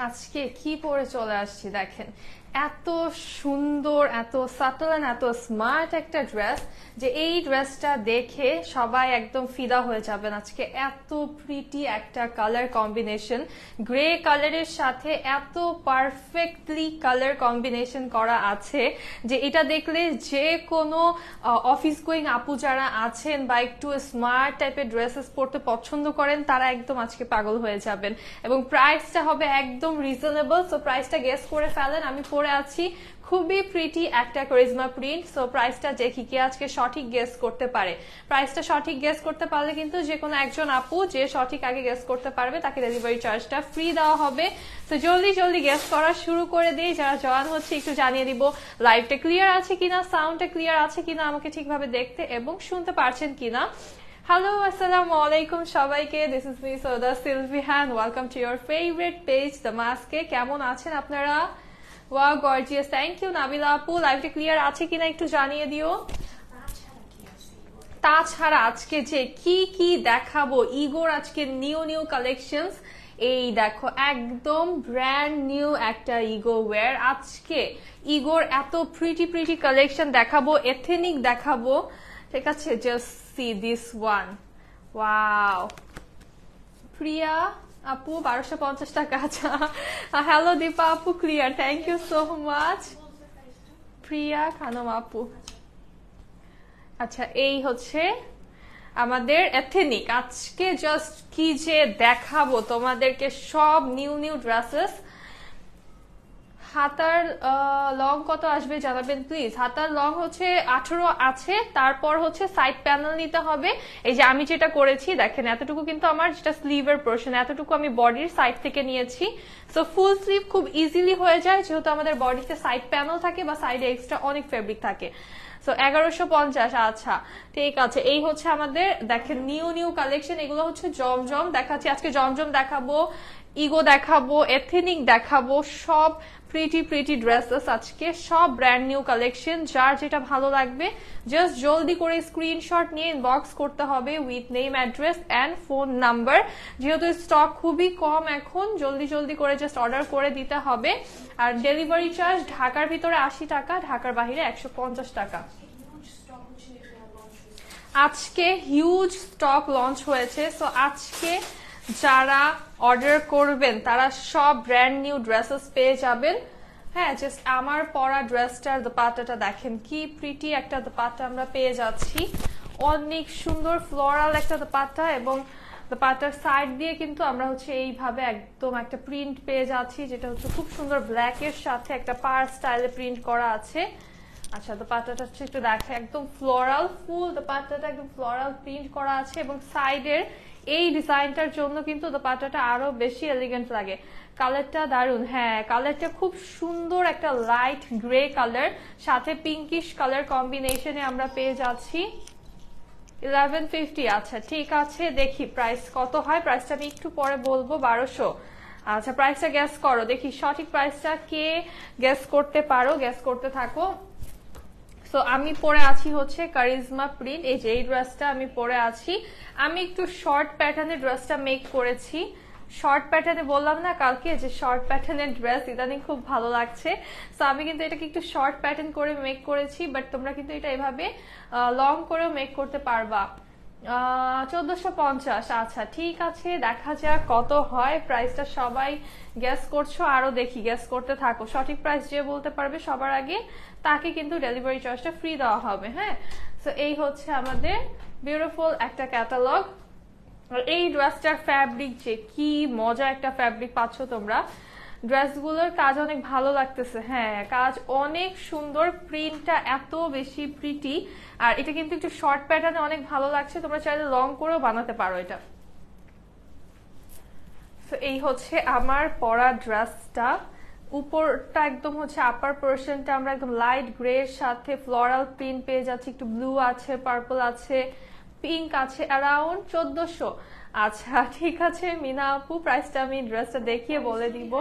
আজকে কি পরে চলে আসছি দেখেন, এত সুন্দর, এত সাটল এন্ড এত স্মার্ট একটা ড্রেস যে এই ড্রেসটা দেখে সবাই একদম ফিদা হয়ে যাবেন। আজকে এত প্রিটি একটা কালার কম্বিনেশন, গ্রে কালারের সাথে এত পারফেক্টলি কালার কম্বিনেশন করা আছে যে এটা দেখলে যে কোনো অফিস গোয়িং আপু যারা আছেন বা একটু স্মার্ট টাইপের ড্রেসেস পরতে পছন্দ করেন তারা একদম আজকে পাগল হয়ে যাবেন। এবং প্রাইসটা হবে একদম রিজনেবল। সো প্রাইসটা গেস করে ফেলেন। আমি পরে আছি খুবই প্রিটি একটা কারিজমা প্রিন্ট। সো প্রাইসটা দেখি কে আজকে সঠিক গেস করতে পারে। প্রাইসটা সঠিক গেস করতে পারলে কিন্তু যে কোনো একজন আপু যে সঠিক আগে গেস করতে পারবে তাকে ডেলিভারি চার্জটা ফ্রি দেওয়া হবে। তো জলদি জলদি গেস করা শুরু করে দিই। যারা জয়েন হচ্ছে একটু জানিয়ে দিব লাইভটা ক্লিয়ার আছে কিনা, সাউন্ডটা ক্লিয়ার আছে কিনা, আমাকে ঠিকভাবে দেখতে এবং শুনতে পারছেন কিনা। Hello, assalamu alaikum সবাইকে। This is me Soda Silvihan. Welcome to your favorite page, The Mask. কেমন আছেন আপনারা? Wow, gorgeous. Thank you, Nabila আপু। লাইভটা ক্লিয়ার আছে কিনা একটু জানিয়ে দিও। তাছাড়া আজকে যে কি কি দেখাবো, ইগোর আজকে নিউ কালেকশনস। এই দেখো একদম ব্র্যান্ড নিউ একটা ইগো ওয়্যার। আজকে ইগোর এত প্রিটি কালেকশন দেখাবো, এথেনিক দেখাবো। ঠিক আছে, just see this one. Wow, Priya আপু 1250 টাকা। আচ্ছা, হ্যালো দীপা আপু, clear, thank you so much. Priya Khanam আপু। আচ্ছা, এই হচ্ছে আমাদের এথেনিক। আজকে জাস্ট কি যে দেখাবো তোমাদেরকে, সব নিউ ড্রেসেস। হাতার লং কত আসবে জানাবেন প্লিজ। হাতার লং হচ্ছে 18 আছে, তারপর হচ্ছে সাইড প্যানেল নিতে হবে। এই যে আমি যেটা করেছি দেখেন, এতটুকু কিন্তু আমার যেটা স্লিভের পোর্শন, এতটুকু আমি বডির সাইড থেকে নিয়েছি। সো ফুল স্লিভ খুব ইজিলি হয়ে যায় যেহেতু আমাদের বডিতে সাইড প্যানেল থাকে বা সাইডে এক্সট্রা অনেক ফেব্রিক থাকে। সো 1150। আচ্ছা ঠিক আছে, এই হচ্ছে আমাদের দেখেন নিউ কালেকশন। এগুলো হচ্ছে জমজম দেখাচ্ছি আজকে, জমজম দেখাবো, ইগো দেখাবো, এথেনিক দেখাবো, সব প্রিটি ড্রেসেস আজকে, সব ব্র্যান্ড নিউ কালেকশন। যার যেটা ভালো লাগবে জাস্ট জলদি করে স্ক্রিনশট নিয়ে ইনবক্স করতে হবে with name, address and phone number. যেহেতু স্টক খুবই কম এখন, জলদি করে জাস্ট অর্ডার করে দিতে হবে। আর ডেলিভারি চার্জ ঢাকার ভিতরে 80 টাকা, ঢাকার বাহিরে 150 টাকা। আজকে হিউজ স্টক লঞ্চ হয়েছে। সো আজকে যারা অর্ডার করবেন তারা সব ব্র্যান্ড নিউ ড্রেসেস পেয়ে যাবেন। হ্যাঁ, জাস্ট আমার পরা ড্রেসটার দোপাট্টাটা দেখেন, কি প্রিটি একটা দোপাট্টা আমরা পেয়ে যাচ্ছি। অনেক সুন্দর ফ্লোরাল একটা দোপাট্টা এবং দোপাট্টার সাইড দিয়ে কিন্তু আমরা হচ্ছে এইভাবে একদম একটা প্রিন্ট পেয়ে যাচ্ছি, যেটা হচ্ছে খুব সুন্দর ব্ল্যাকের সাথে একটা পার স্টাইলে প্রিন্ট করা আছে। আচ্ছা, দোপাট্টাটা হচ্ছে একটু দেখে একদম ফ্লোরাল, ফুল দোপাট্টাটা একদম ফ্লোরাল প্রিন্ট করা আছে এবং সাইডের এই ডিজাইনটার জন্য কিন্তু দোপাট্টাটা আরো বেশি এলিগেন্ট লাগে। কালারটা দারুন। হ্যাঁ, কালারটা খুব সুন্দর, একটা লাইট গ্রে কালার সাথে পিঙ্কিশ কালার কম্বিনেশনে আমরা পেয়ে যাচ্ছি। 1150। আচ্ছা ঠিক আছে, দেখি প্রাইস কত হয়। প্রাইসটা আমি একটু পরে বলবো, 1200। আচ্ছা, প্রাইসটা গ্যাস করো, দেখি সঠিক প্রাইসটা কে গ্যাস করতে পারো, গ্যাস করতে থাকো। সো আমি পরে আছি হচ্ছে কারিজমা প্রিন্ট। এই যে এই ড্রেসটা আমি পরে আছি। আমি একটু শর্ট প্যাটার্নের ড্রেসটা মেক করেছি। শর্ট প্যাটার্নে বললাম না কালকে যে শর্ট প্যাটার্নের ড্রেস ইদানিং খুব ভালো লাগছে। সো আমি কিন্তু এটাকে একটু শর্ট প্যাটার্ন করে মেক করেছি, বাট তোমরা কিন্তু এটা এভাবে লং করেও মেক করতে পারবা। 1450। আচ্ছা ঠিক আছে, দেখা যাক কত হয়। প্রাইসটা সবাই গ্যাস করছো, আরো দেখি গ্যাস করতে থাকো। সঠিক প্রাইস যে বলতে পারবে সবার আগে তাকে কিন্তু ডেলিভারি চার্জটা ফ্রি দেওয়া হবে। হ্যাঁ, সো এই হচ্ছে আমাদের বিউটিফুল একটা ক্যাটালগ। এই ড্রেসটার ফ্যাব্রিক যে কি মজা একটা ফ্যাব্রিক পাচ্ছ তোমরা। ড্রেসগুলোর কাজ অনেক ভালো লাগতেছে। হ্যাঁ, কাজ অনেক সুন্দর, প্রিন্টটা এত বেশি প্রিটি। আর এটা কিন্তু একটু শর্ট প্যাটার্নে অনেক ভালো লাগছে, তোমরা চাইলে লং করেও বানাতে পারো এটা। তো এই হচ্ছে আমার পরা ড্রেসটা। উপরটা একদম হচ্ছে আপার পোর্শনটা আমরা একদম লাইট গ্রে এর সাথে ফ্লোরাল প্রিন্ট পেয়ে যাচ্ছি, একটু ব্লু আছে, পার্পল আছে, পিঙ্ক আছে, অ্যারাউন্ড 1400। আচ্ছা ঠিক আছে মিনা আপু, প্রাইসটা আমি ড্রেসটা দেখিয়ে বলে দিব।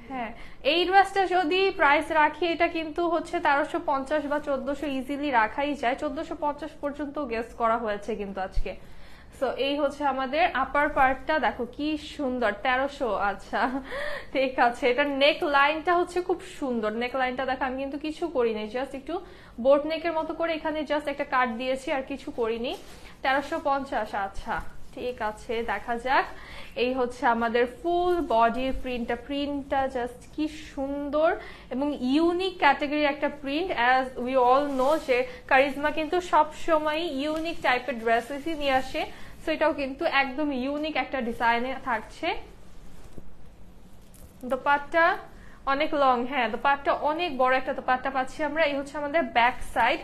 হ্যাঁ, এই ড্রেসটা যদি প্রাইস রাখি এটা কিন্তু হচ্ছে 1350 বা 1400 ইজিলি রাখাই যায়। 1450 পর্যন্ত গেস করা হয়েছে কিন্তু আজকে। সো এই হচ্ছে আমাদের আপার পার্টটা, দেখো কি সুন্দর, 1300। আচ্ছা ঠিক আছে, এটার নেক লাইনটা হচ্ছে খুব সুন্দর। নেক লাইনটা দেখো, আমি কিন্তু কিছু করিনি, জাস্ট একটু বোট নেকের মতো করে এখানে জাস্ট একটা কাট দিয়েছি, আর কিছু করিনি। 1350। আচ্ছা ঠিক আছে, দেখা যাক। এই হচ্ছে আমাদের ফুল বডির প্রিন্টটা জাস্ট কি সুন্দর এবং ইউনিক ক্যাটাগরি একটা print. As we all know যে কারিজমা কিন্তু সবসময় ইউনিক টাইপের ড্রেসেসই নিয়ে আসে, সো এটাও কিন্তু একদম ইউনিক একটা ডিজাইনে থাকছে। দোপাট্টা অনেক লং, হ্যাঁ দোপাট্টা অনেক বড় একটা দোপাট্টা পাচ্ছি আমরা। এই হচ্ছে আমাদের ব্যাক সাইড,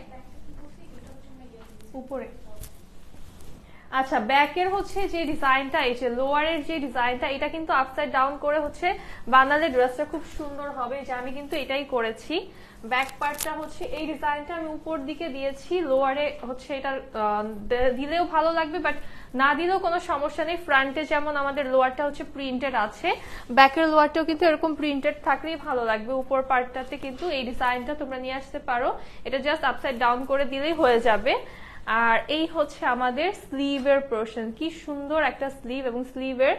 উপরে। আচ্ছা ব্যাকের হচ্ছে যে ডিজাইনটা, এই যে লোয়ারের যে ডিজাইনটা, এটা কিন্তু আপসাইড ডাউন করে হচ্ছে বানালে ড্রেসটা খুব সুন্দর হবে, যে আমি কিন্তু এটাই করেছি। ব্যাক পার্টটা হচ্ছে এই ডিজাইনটা আমি উপর দিকে দিয়েছি, লোয়ারে হচ্ছে এটা দিলেও ভালো লাগবে, বাট না দিলেও কোনো সমস্যা নেই। ফ্রন্টে যেমন আমাদের লোয়ারটা হচ্ছে প্রিন্টেড আছে, ব্যাকের লোয়ারটাও কিন্তু এরকম প্রিন্টেড থাকলেই ভালো লাগবে। উপর পার্টটাতে কিন্তু এই ডিজাইনটা তোমরা নিয়ে আসতে পারো, এটা জাস্ট আপসাইড ডাউন করে দিলেই হয়ে যাবে। আর এই হচ্ছে আমাদের স্লিভের পোরশন, কি সুন্দর একটা স্লিভ, এবং স্লিভের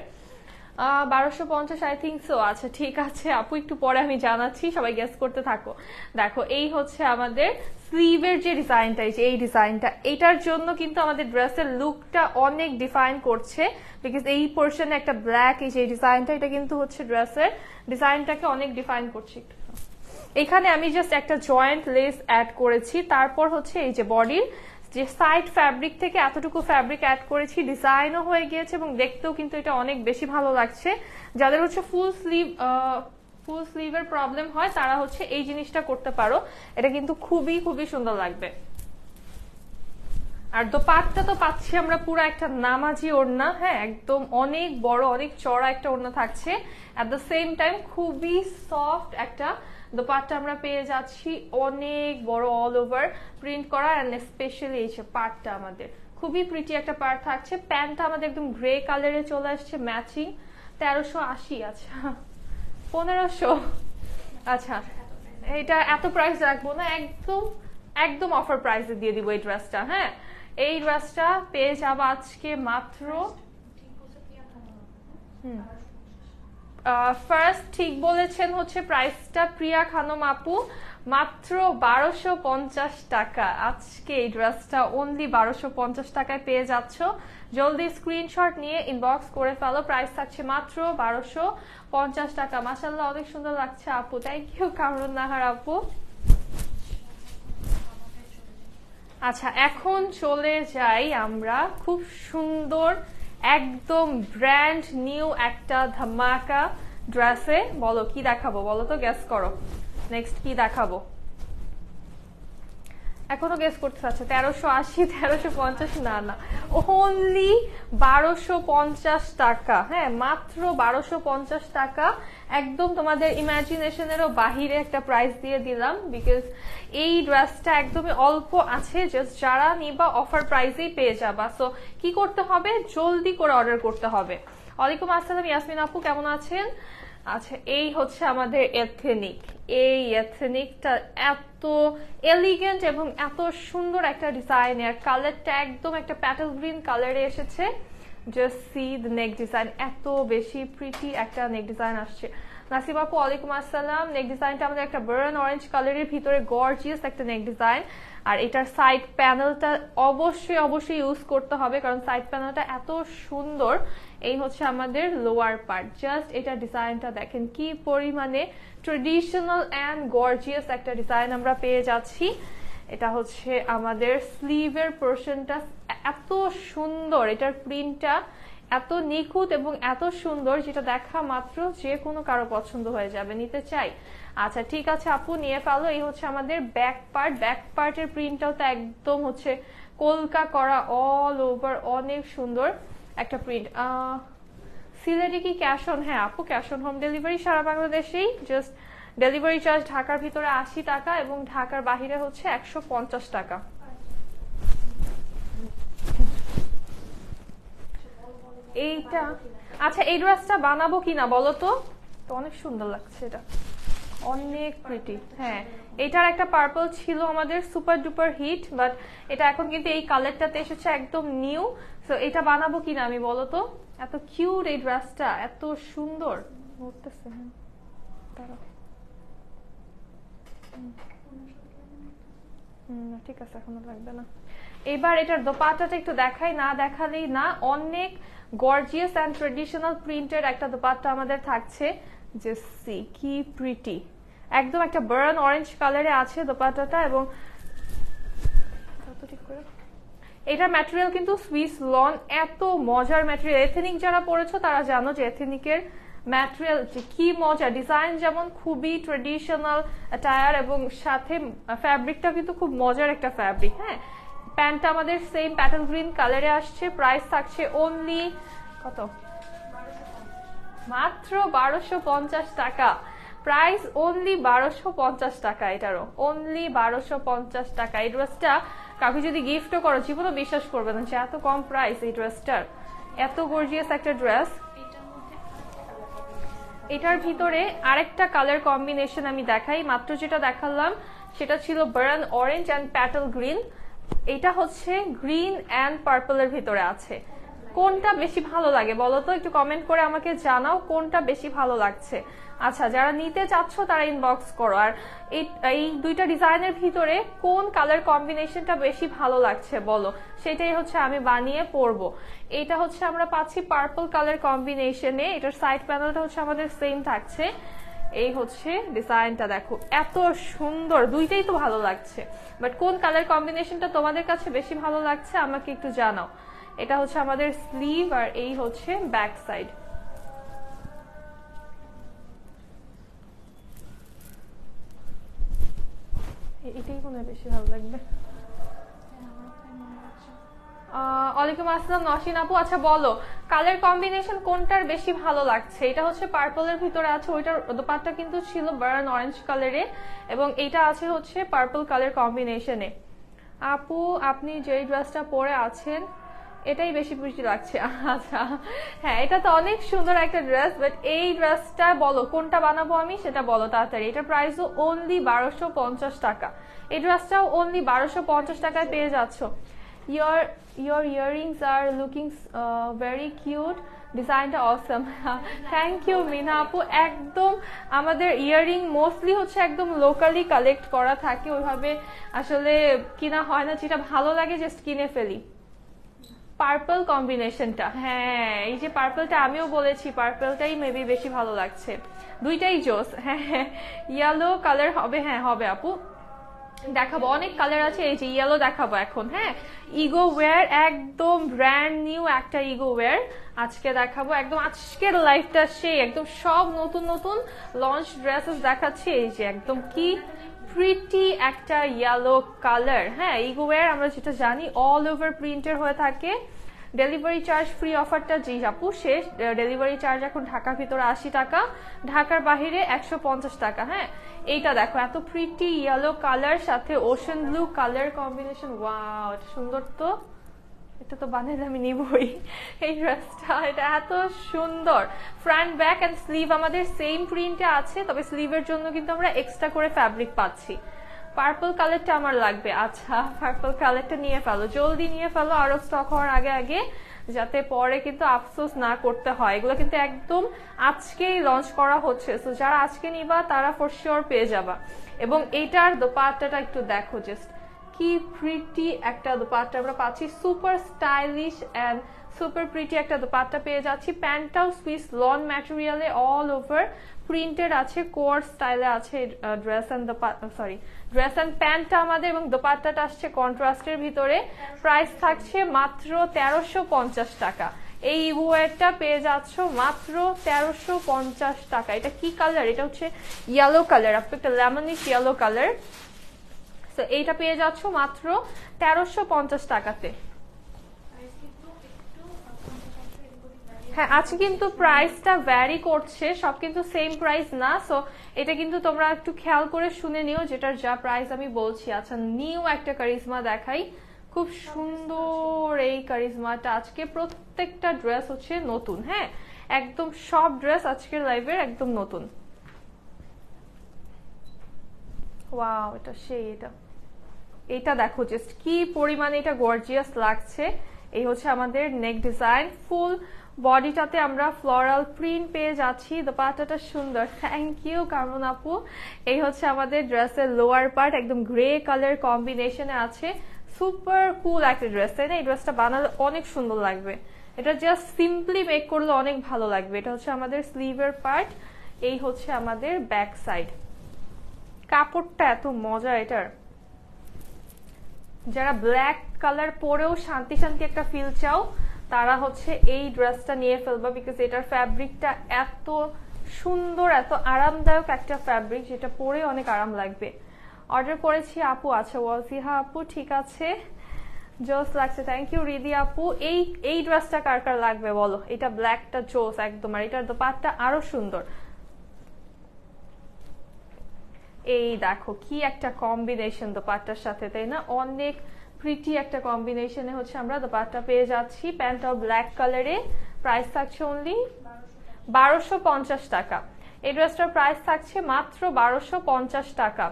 1250 আই থিঙ্ক সো। আচ্ছা ঠিক আছে আপু, একটু পরে আমি জানাচ্ছি, সবাই গেস করতে থাকো। দেখো এই হচ্ছে আমাদের স্লিভের যে ডিজাইনটা, এই ডিজাইনটা, এটার জন্য কিন্তু আমাদের ড্রেসের লুকটা অনেক ডিফাইন করছে, বিকজ এই পোরশনে একটা ব্ল্যাক, এই যে ডিজাইনটা, এটা কিন্তু হচ্ছে ড্রেসের ডিজাইনটাকে অনেক ডিফাইন করছে। এখানে আমি জাস্ট একটা জয়েন্ট লেস অ্যাড করেছি, তারপর হচ্ছে এই যে বডির যে সাইড ফ্যাব্রিক থেকে এতটুকু ফ্যাব্রিক অ্যাড করেছি, ডিজাইনও হয়ে গিয়েছে এবং দেখতেও কিন্তু এটা অনেক বেশি ভালো লাগছে। যাদের হচ্ছে ফুল স্লিভের প্রবলেম হয় তারা হচ্ছে এই জিনিসটা করতে পারো, এটা কিন্তু খুবই খুবই সুন্দর লাগবে। আর দোপাট্টা তো পাচ্ছি আমরা পুরো একটা নামাজি ওড়না, হ্যাঁ একদম অনেক বড় অনেক চড়া একটা ওড়না থাকছে, অ্যাট দ্য সেম টাইম খুবই সফট একটা দোপাট্টা আমরা পেয়ে যাচ্ছি, অনেক বড় অল ওভার প্রিন্ট করা, এন্ড স্পেশালি এই যে পার্টটা আমাদের খুবই প্রিটি একটা পার্ট থাকছে। প্যান্টটা আমাদের একদম গ্রে কালারে চলে আসছে ম্যাচিং, 1380। আচ্ছা 1500। আচ্ছা এটা এত প্রাইস রাখবো না, একদম একদম অফার প্রাইসে দিয়ে দিব এই ড্রেসটা। হ্যাঁ এই ড্রেসটা পেয়ে যাবো আজকে মাত্র, ফার্স্ট ঠিক বলেছেন হচ্ছে প্রাইসটা প্রিয়া খানম আপু, মাত্র 1250 টাকা। আজকে এই ড্রেসটা অনলি 1250 টাকায় পেয়ে যাচ্ছ, জলদি স্ক্রিনশট নিয়ে ইনবক্স করে ফেলো। প্রাইস থাকছে মাত্র 1250 টাকা। মাশাআল্লাহ অনেক সুন্দর লাগছে আপু, থ্যাংক ইউ কামরুন নাহার আপু। আচ্ছা এখন চলে যাই আমরা খুব সুন্দর একদম ব্র্যান্ড নিউ একটা ধামাকা ড্রেসে। বলো কি দেখাবো, বলো তো, গেস করো নেক্সট কি দেখাবো। এখনো গেস করতে চাচ্ছে 1380, 1350, না না, ওনলি 1250 টাকা। হ্যাঁ মাত্র 1250 টাকা, একদম তোমাদের ইমাজিনেশনেরও বাহিরে একটা প্রাইস দিয়ে দিলাম, বিকজ এই ড্রেসটা একদমই অল্প আছে, জাস্ট যারা নিবা অফার প্রাইসেই পেয়ে যাবা। সো কি করতে হবে, জলদি করে অর্ডার করতে হবে। ওয়ালাইকুম আসসালাম ইয়াসমিন আপু, কেমন আছেন? আচ্ছা এই হচ্ছে আমাদের এথেনিক, এই এথেনিকটা এত এলিগেন্ট এবং এত সুন্দর একটা ডিজাইনের, কালারটা একদম একটা প্যাটেল গ্রিন কালারে এসেছে। Just see the neck design, এত বেশি প্রিটি একটা নেক ডিজাইন আসছে। নাসিম আপু ওয়ালাইকুম আসসালাম, নেক ডিজাইনটা আমাদের একটা বার্ন অরেঞ্জ কালারের ভিতরে গর্জিয়াস একটা নেক ডিজাইন, আর এটার সাইড প্যানেলটা অবশ্যই অবশ্যই ইউজ করতে হবে, কারণ সাইড প্যানেলটা এত সুন্দর। এই হচ্ছে আমাদের লোয়ার পার্ট, জাস্ট এটা ডিজাইনটা দেখেন কি পরিমাণে ট্রেডিশনাল অ্যান্ড গর্জিয়াস একটা ডিজাইন আমরা পেয়ে যাচ্ছি। এটা হচ্ছে আমাদের স্লিভের পোরশনটা, এত সুন্দর, এটার প্রিন্টটা এত নিখুঁত এবং এত সুন্দর, যেটা দেখা মাত্র যে কোনো কারো পছন্দ হয়ে যাবে, নিতে চাই। আচ্ছা ঠিক আছে আপু নিয়ে ফেলো। এই হচ্ছে আমাদের ব্যাক পার্ট, ব্যাক পার্টের প্রিন্টটাও তো একদম হচ্ছে কলকা করা অল ওভার, অনেক সুন্দর একটা প্রিন্ট। সিলেটে কি ক্যাশ অন? হ্যাঁ আপু ক্যাশ অন হোম ডেলিভারি সারা বাংলাদেশেই, জাস্ট ডেলিভারি চার্জ ঢাকার ভিতরে 80 টাকা এবং ঢাকার বাহিরে হচ্ছে 150 টাকা। এইটা আচ্ছা এই ড্রেসটা বানাবো কিনা বলো তো, অনেক সুন্দর লাগছে, এটা অনেক প্রিটি। হ্যাঁ এটার একটা পার্পল ছিল আমাদের সুপার ডুপার হিট, বাট এটা এখন কিন্তু এই কালারটাতে এসেছে একদম নিউ। সো এটা বানাবো কিনা আমি বলো তো। এত কিউট এই ড্রেসটা, এত সুন্দর উঠতেছে। ঠিক আছে, এখনো লাগবে না। এবার এটার দোপাট্টাটা একটু দেখাই, না দেখালেই না। অনেক গর্জিয়াস এন্ড ট্রেডিশনাল প্রিন্টের একটা দোপাট্টা আমাদের থাকছে। যে সি কি প্রিটি, একদম একটা বার্ন অরেঞ্জ কালারে আছে দোপাট্টাটা। এবং এটার ম্যাটেরিয়াল কিন্তু সুইস লন, এত মজার ম্যাটেরিয়াল। এথেনিক যারা পড়েছো তারা জানো যে এথেনিকের ম্যাটেরিয়াল যে কি মজা। ডিজাইন যেমন খুবই ট্রেডিশনাল টায়ার, এবং সাথে ফ্যাব্রিকটা কিন্তু খুব মজার একটা ফ্যাব্রিক। হ্যাঁ, প্যান্টটা আমাদের সেম প্যাটেল গ্রিন কালারে আসছে। প্রাইস থাকছে অনলি কত, মাত্র 1250 টাকা। প্রাইস অনলি 1250 টাকা। এটারও অনলি 1250 টাকা। এই ড্রেসটা কাউকে যদি গিফটও করো, জীবনও বিশ্বাস করবে না যে এত কম প্রাইস এই ড্রেসটার। এত গর্জিয়াস একটা ড্রেস। এটার ভিতরে আরেকটা কালার কম্বিনেশন আমি দেখাই। মাত্র যেটা দেখালাম সেটা ছিল burn orange and Patel green. এটা হচ্ছে গ্রিন অ্যান্ড পার্পলের ভিতরে আছে। কোনটা বেশি ভালো লাগে বলো তো, একটু কমেন্ট করে আমাকে জানাও কোনটা বেশি ভালো লাগছে। আচ্ছা, যারা নিতে চাচ্ছ তারা ইনবক্স করো। আর এই দুইটা ডিজাইনের ভিতরে কোন কালার কম্বিনেশনটা বেশি ভালো লাগছে বলো, সেটাই হচ্ছে আমি বানিয়ে পরবো। এটা হচ্ছে আমরা পাচ্ছি পার্পল কালার কম্বিনেশনে। এটার সাইড প্যানেলটা হচ্ছে আমাদের সেম থাকছে। এই হচ্ছে ডিজাইনটা, দেখো এত সুন্দর। দুইটাই তো ভালো লাগছে, বাট কোন কালার কম্বিনেশনটা তোমাদের কাছে বেশি ভালো লাগছে আমাকে একটু জানাও। এটা হচ্ছে আমাদের স্লিভ, আর এই হচ্ছে ব্যাক সাইড। এটাই মনে হয় বেশি ভালো লাগবে। ওয়ালাইকুম আসসালাম নসিন আপু। আচ্ছা বলো, কালার কম্বিনেশন কোনটার বেশি ভালো লাগছে? এটা হচ্ছে পার্পলের ভিতরে আছে, ওইটার দোপাট্টা কিন্তু ছিল বার্ন অরেঞ্জ কালারে, এবং এইটা আছে হচ্ছে পার্পল কালার কম্বিনেশনে। আপু আপনি যেই ড্রেসটা পরে আছেন এটাই বেশি প্রিটি লাগছে। আচ্ছা হ্যাঁ, এটা তো অনেক সুন্দর একটা ড্রেস, বাট এই ড্রেসটা বলো কোনটা বানাবো আমি, সেটা বলো তাড়াতাড়ি। এটার প্রাইসও অনলি 1250 টাকা। এই ড্রেসটাও অনলি 1250 টাকায় পেয়ে যাচ্ছ। Your earrings are looking very cute. ডিজাইনটা অসম। থ্যাংক ইউ মিনা আপু। একদম আমাদের ইয়াররিং মোস্টলি হচ্ছে একদম লোকালি কালেক্ট করা থাকে, ওইভাবে আসলে কিনা হয় না। যেটা ভালো লাগে জাস্ট কিনে ফেলি। পার্পল কম্বিনেশনটা, হ্যাঁ এই যে পার্পলটা আমিও বলেছি, পার্পলটাই মেবি বেশি ভালো লাগছে। দুইটাই জোস। হ্যাঁ, ইয়েলো কালার হবে, হ্যাঁ হবে আপু, দেখাবো। অনেক কালার আছে, এই যে ইয়েলো দেখাবো এখন। হ্যাঁ, ইগো ওয়্যার একদম ব্র্যান্ড নিউ একটা ইগো ওয়্যার আজকে দেখাবো। একদম আজকের লাইফটা সেই একদম সব নতুন নতুন লঞ্চ ড্রেসেস দেখাচ্ছি। এই যে একদম কি প্রিটি একটা ইয়েলো কালার। হ্যাঁ, ইগো ওয়্যার আমরা যেটা জানি অল ওভার প্রিন্টের হয়ে থাকে। ডেলিভারি চার্জ ফ্রি অফারটা জি আপু শেষ। ডেলিভারি চার্জ এখন ঢাকার ভিতরে 80 টাকা, ঢাকার বাহিরে 150 টাকা। হ্যাঁ, এইটা দেখো এত প্রিটি ইয়েলো কালার সাথে ocean blue colour combination. Wow, এটা সুন্দর তো। এটা তো বানালে আমি নিবই এই ড্রেসটা। এটা এত সুন্দর। ফ্রন্ট ব্যাক এন্ড স্লিভ আমাদের সেম প্রিন্টে আছে, তবে স্লিভের জন্য কিন্তু আমরা এক্সট্রা করে ফ্যাব্রিক পাচ্ছি। পার্পল কালারটা আমার লাগবে। আচ্ছা, পার্পল কালারটা নিয়ে ফেলো, জলদি নিয়ে ফেলো, আরো স্টক হওয়ার আগে আগে, যাতে পরে কিন্তু আফসোস না করতে হয়। এগুলো কিন্তু একদম আজকেই লঞ্চ করা হচ্ছে, সো যারা আজকে নিবা তারা ফর শিওর পেয়ে যাবা। এবং এইটার দোপাট্টাটা একটু দেখো, জাস্ট কি প্রিটি একটা দোপাট্টা আমরা পাচ্ছি। Super stylish and super pretty একটা দোপাট্টা পেয়ে যাচ্ছি। প্যান্টটাও সুইস লন ম্যাটেরিয়ালে অল ওভার প্রিন্টেড আছে, কোয়ার স্টাইলে আছে। ড্রেস এন্ড প্যান্টটা আমাদের, এবং দোপাট্টাটা আসছে কন্ট্রাস্টের ভিতরে। প্রাইস থাকছে মাত্র 1350 টাকা। এই ওয়্যারটা পেয়ে যাচ্ছ মাত্র 1350 টাকা। এটা কি কালার? এটা হচ্ছে ইয়েলো কালার, আপনি একটা লেমনিশ ইয়েলো কালার। তো এইটা পেয়ে যাচ্ছ মাত্র 1350 টাকাতে। হ্যাঁ, আজকে কিন্তু প্রাইসটা ভ্যারি করছে, সব কিন্তু সেম প্রাইস না। সো এটা কিন্তু তোমরা একটু খেয়াল করে শুনে নিও যেটার যা প্রাইস আমি বলছি। আচ্ছা, নিউ একটা কারিজমা দেখাই, খুব সুন্দর এই কারিজমাটা। আজকে প্রত্যেকটা ড্রেস হচ্ছে নতুন। হ্যাঁ, একদম সব ড্রেস আজকের লাইভের একদম নতুন। ওয়াও, এটা সেই এটা দেখো জাস্ট কি পরিমাণে এটা গর্জিয়াস লাগছে। এই হচ্ছে আমাদের নেক ডিজাইন, ফুল বডিটাতে আমরা ফ্লোরাল প্রিন্ট পেয়ে যাচ্ছি, দোপাট্টাটা সুন্দর। থ্যাংক ইউ কামরুন আপু। এই হচ্ছে আমাদের ড্রেসের লোয়ার পার্ট, একদম গ্রে কালার কম্বিনেশনে আছে, সুপার কুল একটা ড্রেস, তাই না? এই ড্রেসটা বানালে অনেক সুন্দর লাগবে, এটা জাস্ট সিম্পলি মেক করলে অনেক ভালো লাগবে। এটা হচ্ছে আমাদের স্লিভের পার্ট, এই হচ্ছে আমাদের ব্যাক সাইড। কাপড়টা এত মজা এটার, যারা ব্ল্যাক কালার পরেও শান্তি শান্তি একটা ফিল চাও তারা হচ্ছে এই ড্রেসটা নিয়ে ফেলবা, বিকজ এটার ফ্যাব্রিকটা এত সুন্দর, এত আরামদায়ক একটা ফ্যাব্রিক, যেটা পরে অনেক আরাম লাগবে। অর্ডার করেছি আপু, আচ্ছা ওয়াজিহা আপু, ঠিক আছে, জোস লাগছে, থ্যাংক ইউ রিদি আপু। এই ড্রেসটা কার কার লাগবে বলো? এটা ব্ল্যাকটা জোস একদম, আর এটার দোপাট্টা আরো সুন্দর। এই দেখো কি একটা কম্বিনেশন দোপাট্টার সাথে, তাই না? অনেক প্রিটি একটা কম্বিনেশনে হচ্ছে আমরা দোপাট্টা পেয়ে যাচ্ছি, প্যান্টটাও ব্ল্যাক কালারে। প্রাইস থাকছে অনলি 1250 টাকা। এই ড্রেসটার প্রাইস থাকছে মাত্র 1250 টাকা।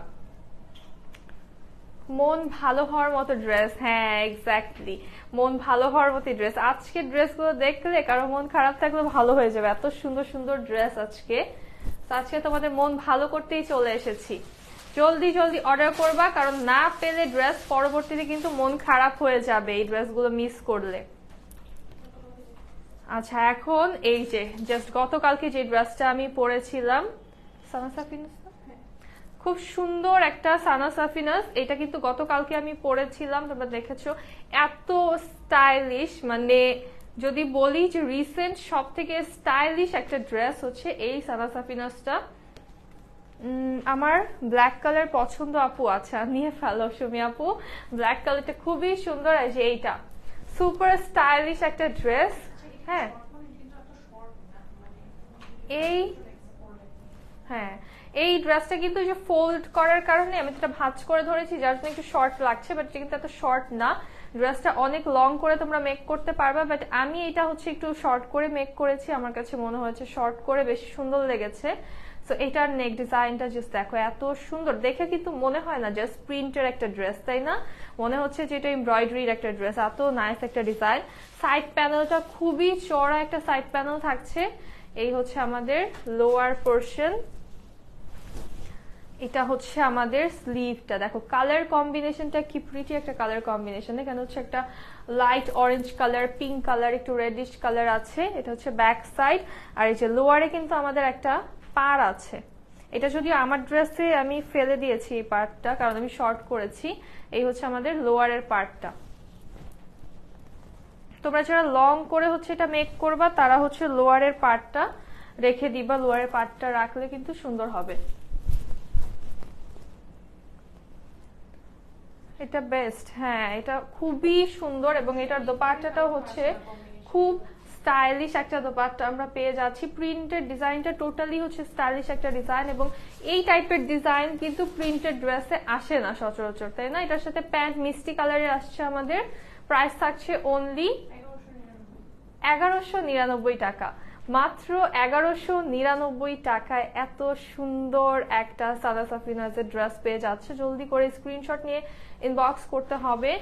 মন ভালো হওয়ার মতো ড্রেস, হ্যাঁ এক্স্যাক্টলি, মন ভালো হওয়ার মতো ড্রেস। আজকে ড্রেসগুলো দেখলে কারো মন খারাপ থাকলে ভালো হয়ে যাবে, এত সুন্দর সুন্দর ড্রেস আজকে। আজকে তোমাদের মন ভালো করতেই চলে এসেছি। জলদি জলদি অর্ডার করবা, কারণ না পেলে ড্রেস পরবর্তীতে কিন্তু মন খারাপ হয়ে যাবে এই ড্রেসগুলো মিস করলে। আচ্ছা, এখন এই যে জাস্ট গতকালকে যে ড্রেসটা আমি পরেছিলাম, খুব সুন্দর একটা সানা সাফিনাস, এটা কিন্তু গতকালকে আমি পরেছিলাম, তোমরা দেখেছো, এত স্টাইলিশ, মানে যদি বলি যে রিসেন্ট সব থেকে স্টাইলিশ একটা ড্রেস হচ্ছে এই সানা সাফিনাসটা। আমার ব্ল্যাক কালার পছন্দ আপু, আচ্ছা নিয়ে ফেলো সুমি আপু, ব্ল্যাক কালারটা খুবই সুন্দর। এই যে এইটা সুপার স্টাইলিশ একটা ড্রেস। হ্যাঁ এই ড্রেসটা কিন্তু যে ফোল্ড করার কারণে আমি এটা ভাঁজ করে ধরেছি, যার জন্য একটু শর্ট লাগছে, বাট এটা কিন্তু এত শর্ট না। ড্রেসটা অনেক লং করে তোমরা মেক করতে পারবা, বাট আমি এটা হচ্ছে একটু শর্ট করে মেক করেছি, আমার কাছে মনে হয়েছে শর্ট করে বেশি সুন্দর লেগেছে। তো এটার নেক ডিজাইনটা জাস্ট দেখো, এত সুন্দর দেখে কিন্তু মনে হয় না জাস্ট প্রিন্টের একটা ড্রেস, তাই না? মনে হচ্ছে যে এটা এমব্রয়ডারির একটা ড্রেস, এত নাইস একটা ডিজাইন। সাইড প্যানেলটা খুবই চড়া একটা সাইড প্যানেল থাকছে। এই হচ্ছে আমাদের লোয়ার পোর্শন, এটা হচ্ছে আমাদের স্লিভটা। দেখো কালার কম্বিনেশনটা কি প্রিটি একটা কালার কম্বিনেশন, এখানে হচ্ছে একটা light orange colour, pink colour, একটু রেডিশ কালার আছে। এটা হচ্ছে ব্যাক সাইড, আর এই যে লোয়ারে কিন্তু আমাদের একটা পার আছে। এটা যদিও আমার ড্রেসে আমি ফেলে দিয়েছি এই পার্টটা, কারণ আমি শর্ট করেছি। এই হচ্ছে আমাদের লোয়ারের পার্টটা। তোমরা যারা লং করে হচ্ছে এটা মেক করবা তারা হচ্ছে লোয়ারের পার্টটা রেখে দিবা, লোয়ারের পার্টটা রাখলে কিন্তু সুন্দর হবে। এটা বেস্ট, হ্যাঁ এটা খুবই সুন্দর, এবং এটার দোপাট্টাটাও হচ্ছে খুব স্টাইলিশ একটা দোপাট্টা আমরা পেয়ে যাচ্ছি। প্রিন্টেড ডিজাইনটা টোটালি হচ্ছে স্টাইলিশ একটা ডিজাইন, এবং এই টাইপের ডিজাইন কিন্তু প্রিন্টেড ড্রেসে আসে না সচরাচর, তাই না? এটার সাথে প্যান্ট মিষ্টি কালারের আসছে আমাদের। প্রাইস থাকছে অনলি 1199 টাকা, মাত্র 1199 টাকায় এত সুন্দর একটা সাদা সাফিনাজের ড্রেস পেয়ে যাচ্ছে। জলদি করে স্ক্রিনশট নিয়ে ইনবক্স করতে হবে।